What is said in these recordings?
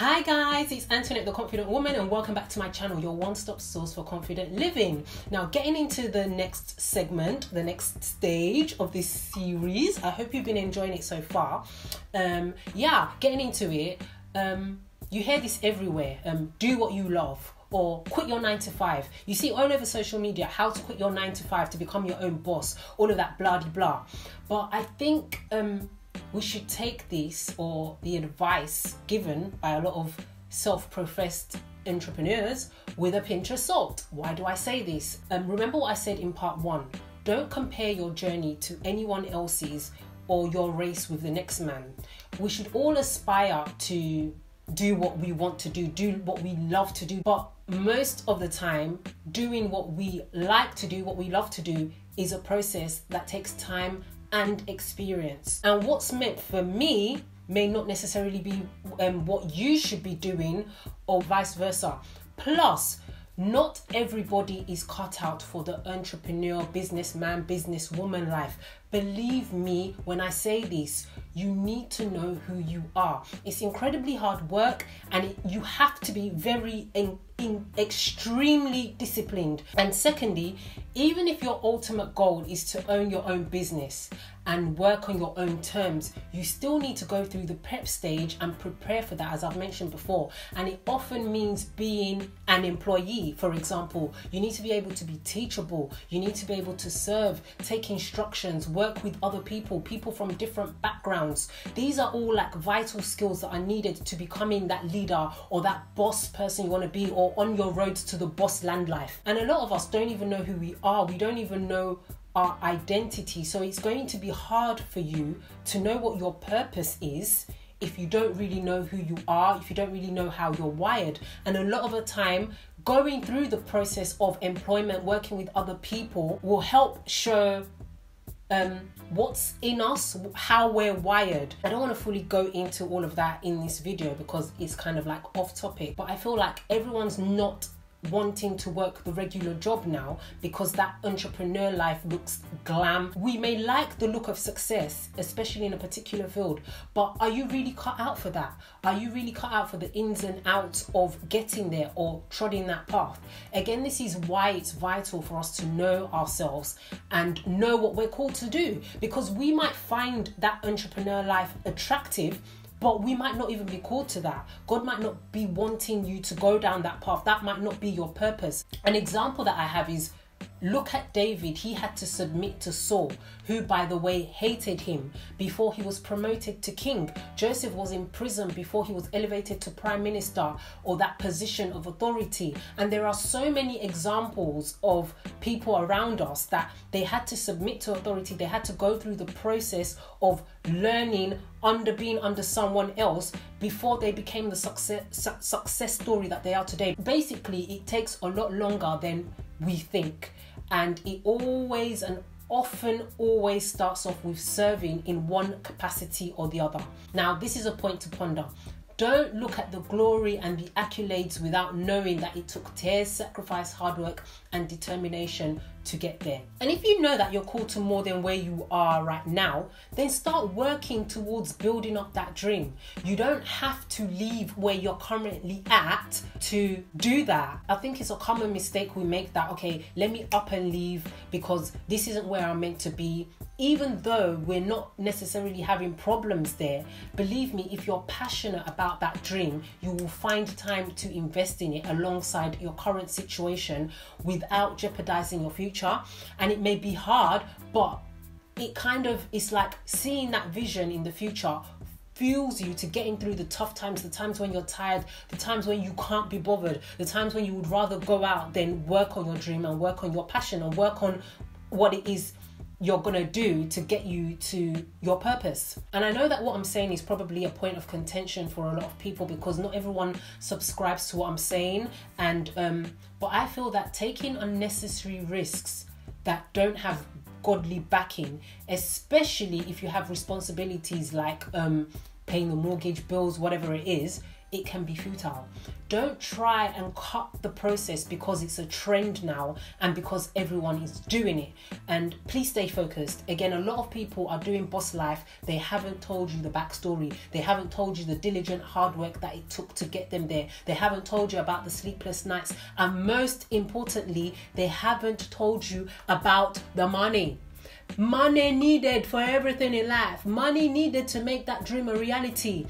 Hi guys, it's Antoinette the Confident Woman and welcome back to my channel, your one-stop source for confident living. Now getting into the next segment, the next stage of this series. I hope you've been enjoying it so far. Getting into it, you hear this everywhere, do what you love or quit your 9 to 5. You see all over social media how to quit your 9 to 5 to become your own boss, all of that blah de blah. But I think we should take this or the advice given by a lot of self-professed entrepreneurs with a pinch of salt. Why do I say this? Remember what I said in part 1. Don't compare your journey to anyone else's or your race with the next man. We should all aspire to do what we want to do what we love to do. But most of the time, doing what we like to do, what we love to do, is a process that takes time and experience. And what's meant for me may not necessarily be what you should be doing, or vice versa. Plus, not everybody is cut out for the entrepreneur, businessman, businesswoman life. Believe me when I say this, you need to know who you are. It's incredibly hard work and you have to be very extremely disciplined. And secondly, even if your ultimate goal is to own your own business and work on your own terms, you still need to go through the prep stage and prepare for that, as I've mentioned before. And it often means being an employee. For example, you need to be able to be teachable. You need to be able to serve, take instructions, work with other people from different backgrounds. These are all like vital skills that are needed to becoming that leader or that boss person you want to be, or on your road to the boss land life. And a lot of us don't even know who we are. We don't even know our identity. So it's going to be hard for you to know what your purpose is if you don't really know who you are, if you don't really know how you're wired. And a lot of the time, going through the process of employment, working with other people, will help show what's in us, how we're wired. I don't want to fully go into all of that in this video because it's kind of like off topic, but I feel like everyone's not wanting to work the regular job now because that entrepreneur life looks glam. We may like the look of success, especially in a particular field, but are you really cut out for that? Are you really cut out for the ins and outs of getting there or treading that path? Again, this is why it's vital for us to know ourselves and know what we're called to do, because we might find that entrepreneur life attractive, but we might not even be called to that. God might not be wanting you to go down that path. That might not be your purpose. An example that I have is, look at David. He had to submit to Saul, who, by the way, hated him before he was promoted to king. Joseph was in prison before he was elevated to prime minister or that position of authority. And there are so many examples of people around us that they had to submit to authority. They had to go through the process of learning being under someone else before they became the success story that they are today. Basically, it takes a lot longer than we think. And it always and often always starts off with serving in one capacity or the other. Now, this is a point to ponder. Don't look at the glory and the accolades without knowing that it took tears, sacrifice, hard work, and determination to get there. And if you know that you're called to more than where you are right now, then start working towards building up that dream. You don't have to leave where you're currently at to do that. I think it's a common mistake we make, that, okay, let me up and leave because this isn't where I'm meant to be. Even though we're not necessarily having problems there, believe me, if you're passionate about that dream, you will find time to invest in it alongside your current situation without jeopardizing your future. And it may be hard, but it's like seeing that vision in the future fuels you to getting through the tough times, the times when you're tired, the times when you can't be bothered, the times when you would rather go out than work on your dream and work on your passion and work on what it is you're gonna do to get you to your purpose. And I know that what I'm saying is probably a point of contention for a lot of people because not everyone subscribes to what I'm saying, and but I feel that taking unnecessary risks that don't have godly backing, especially if you have responsibilities like paying the mortgage, bills, whatever it is it can be futile. Don't try and cut the process because it's a trend now and because everyone is doing it. And please stay focused. Again, a lot of people are doing boss life. They haven't told you the backstory. They haven't told you the diligent hard work that it took to get them there. They haven't told you about the sleepless nights. And most importantly, they haven't told you about the money. Money needed for everything in life. Money needed to make that dream a reality.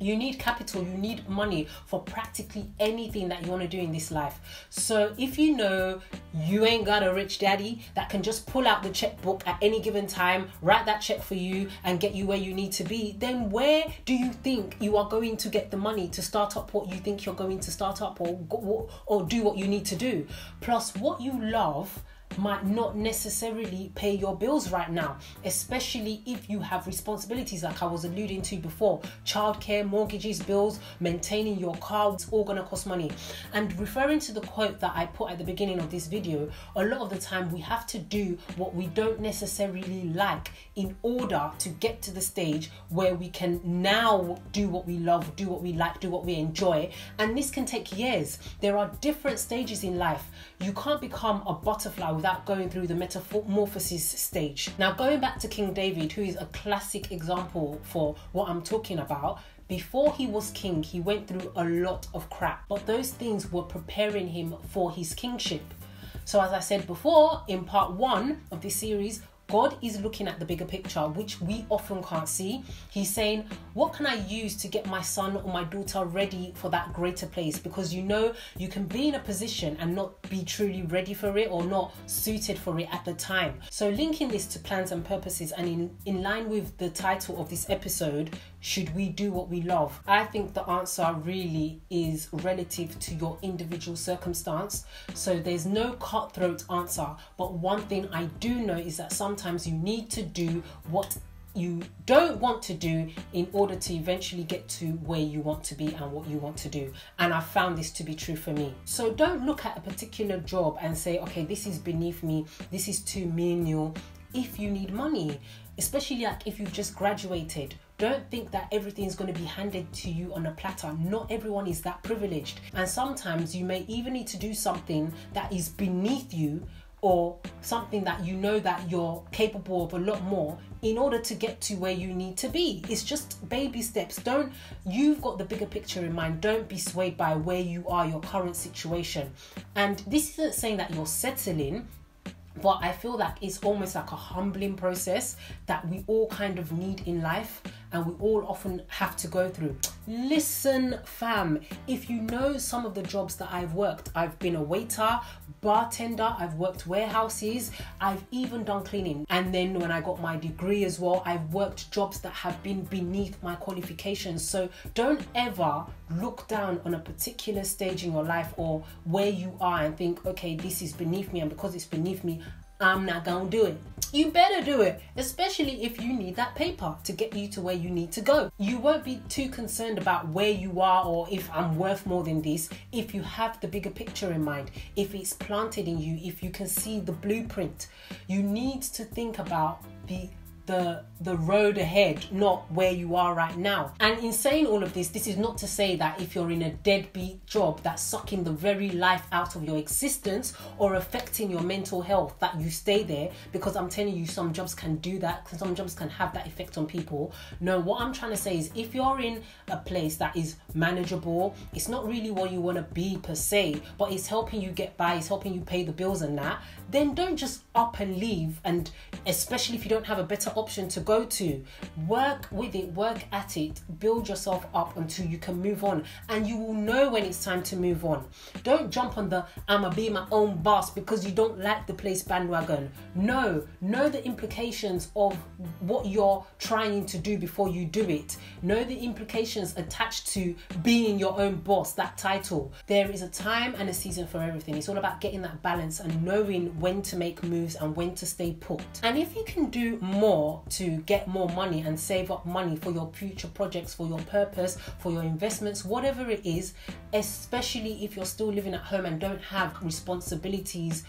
You need capital, you need money for practically anything that you want to do in this life. So if you know you ain't got a rich daddy that can just pull out the checkbook at any given time, write that check for you and get you where you need to be, then where do you think you are going to get the money to start up what you think you're going to start up or do what you need to do? Plus, what you love might not necessarily pay your bills right now, especially if you have responsibilities like I was alluding to before. Childcare, mortgages, bills, maintaining your car, it's all going to cost money. And referring to the quote that I put at the beginning of this video, a lot of the time we have to do what we don't necessarily like in order to get to the stage where we can now do what we love, do what we like, do what we enjoy. And this can take years. There are different stages in life. You can't become a butterfly without going through the metamorphosis stage. Now, going back to King David, who is a classic example for what I'm talking about, before he was king, he went through a lot of crap, but those things were preparing him for his kingship. So as I said before, in part 1 of this series, God is looking at the bigger picture, which we often can't see. He's saying, what can I use to get my son or my daughter ready for that greater place? Because you know, you can be in a position and not be truly ready for it or not suited for it at the time. So linking this to plans and purposes and in line with the title of this episode, should we do what we love? I think the answer really is relative to your individual circumstance. So there's no cutthroat answer. But one thing I do know is that sometimes you need to do what you don't want to do in order to eventually get to where you want to be and what you want to do. And I found this to be true for me. So don't look at a particular job and say, okay, this is beneath me, this is too menial. If you need money, especially like if you've just graduated, don't think that everything's going to be handed to you on a platter. Not everyone is that privileged. And sometimes you may even need to do something that is beneath you or something that you know that you're capable of a lot more in order to get to where you need to be. It's just baby steps. You've got the bigger picture in mind. Don't be swayed by where you are, your current situation. And this isn't saying that you're settling, but I feel like it's almost like a humbling process that we all kind of need in life and we all often have to go through. Listen, fam, if you know some of the jobs that I've worked, I've been a waiter, bartender, I've worked warehouses, I've even done cleaning. And then when I got my degree as well, I've worked jobs that have been beneath my qualifications. So don't ever look down on a particular stage in your life or where you are and think, okay, this is beneath me, and because it's beneath me, I'm not gonna do it. You better do it, especially if you need that paper to get you to where you need to go. You won't be too concerned about where you are or if I'm worth more than this if you have the bigger picture in mind, if it's planted in you, if you can see the blueprint. You need to think about the road ahead, not where you are right now. And in saying all of this is not to say that if you're in a deadbeat job that's sucking the very life out of your existence or affecting your mental health, that you stay there, because I'm telling you, some jobs can do that, some jobs can have that effect on people. No, what I'm trying to say is if you're in a place that is manageable, it's not really what you want to be per se, but it's helping you get by, it's helping you pay the bills and that, then don't just up and leave. And especially if you don't have a better option to go to, work with it, work at it, build yourself up until you can move on, and you will know when it's time to move on. Don't jump on the I'ma be my own boss because you don't like the place bandwagon. No, know the implications of what you're trying to do before you do it. Know the implications attached to being your own boss, that title. There is a time and a season for everything. It's all about getting that balance and knowing when to make moves and when to stay put. And if you can do more to get more money and save up money for your future projects, for your purpose, for your investments, whatever it is, especially if you're still living at home and don't have responsibilities,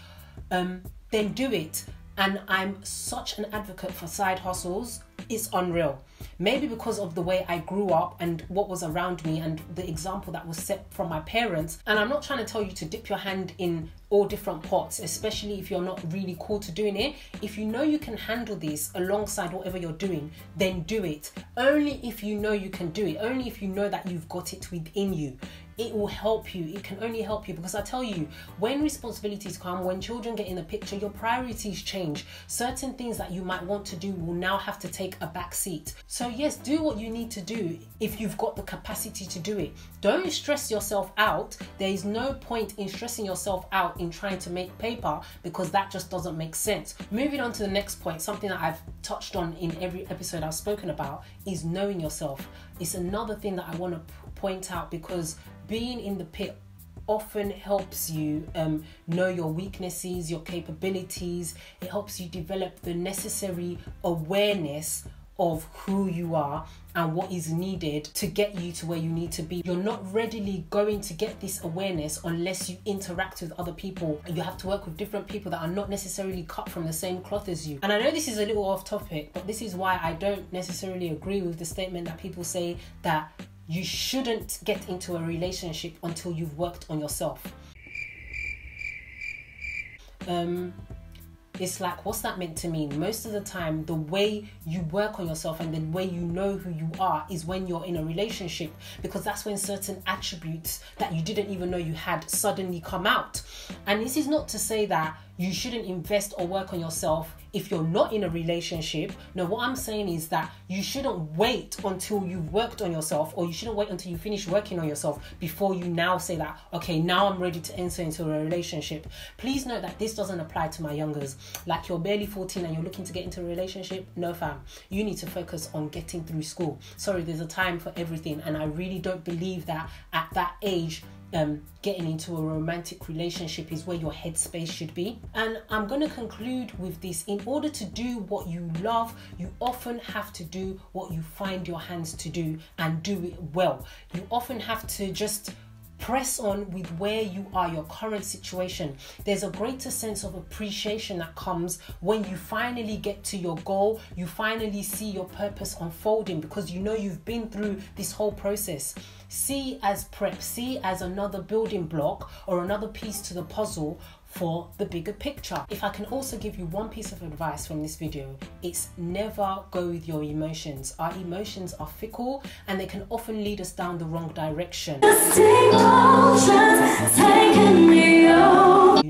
then do it. And I'm such an advocate for side hustles. It's unreal. Maybe because of the way I grew up and what was around me and the example that was set from my parents. And I'm not trying to tell you to dip your hand in all different pots, especially if you're not really cool to doing it. If you know you can handle this alongside whatever you're doing, then do it. Only if you know you can do it, only if you know that you've got it within you. It will help you. It can only help you, because I tell you, when responsibilities come, when children get in the picture, your priorities change. Certain things that you might want to do will now have to take a back seat. So yes, do what you need to do if you've got the capacity to do it. Don't stress yourself out. There is no point in stressing yourself out in trying to make paper, because that just doesn't make sense. Moving on to the next point, something that I've touched on in every episode I've spoken about, is knowing yourself. It's another thing that I want to point out, because being in the pit often helps you know your weaknesses, your capabilities. It helps you develop the necessary awareness of who you are and what is needed to get you to where you need to be. You're not readily going to get this awareness unless you interact with other people. You have to work with different people that are not necessarily cut from the same cloth as you. And I know this is a little off topic, but this is why I don't necessarily agree with the statement that people say that you shouldn't get into a relationship until you've worked on yourself. It's like, what's that meant to mean? Most of the time, the way you work on yourself and the way you know who you are is when you're in a relationship, because that's when certain attributes that you didn't even know you had suddenly come out. And this is not to say that you shouldn't invest or work on yourself if you're not in a relationship. No, what I'm saying is that you shouldn't wait until you've worked on yourself, or you shouldn't wait until you finish working on yourself before you now say that, okay, now I'm ready to enter into a relationship. Please note that this doesn't apply to my youngers. Like, you're barely 14 and you're looking to get into a relationship. No fam, you need to focus on getting through school. Sorry, there's a time for everything, and I really don't believe that at that age getting into a romantic relationship is where your headspace should be. And I'm going to conclude with this. In order to do what you love, you often have to do what you find your hands to do, and do it well. You often have to just press on with where you are, your current situation. There's a greater sense of appreciation that comes when you finally get to your goal. You finally see your purpose unfolding, because you know you've been through this whole process. See as prep, see as another building block or another piece to the puzzle for the bigger picture. If I can also give you one piece of advice from this video, it's never go with your emotions. Our emotions are fickle and they can often lead us down the wrong direction. You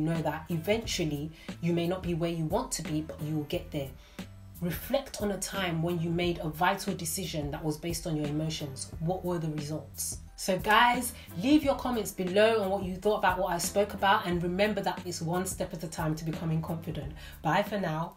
know that eventually you may not be where you want to be, but you will get there. Reflect on a time when you made a vital decision that was based on your emotions. What were the results? So guys, leave your comments below on what you thought about what I spoke about, and remember that it's one step at a time to becoming confident. Bye for now.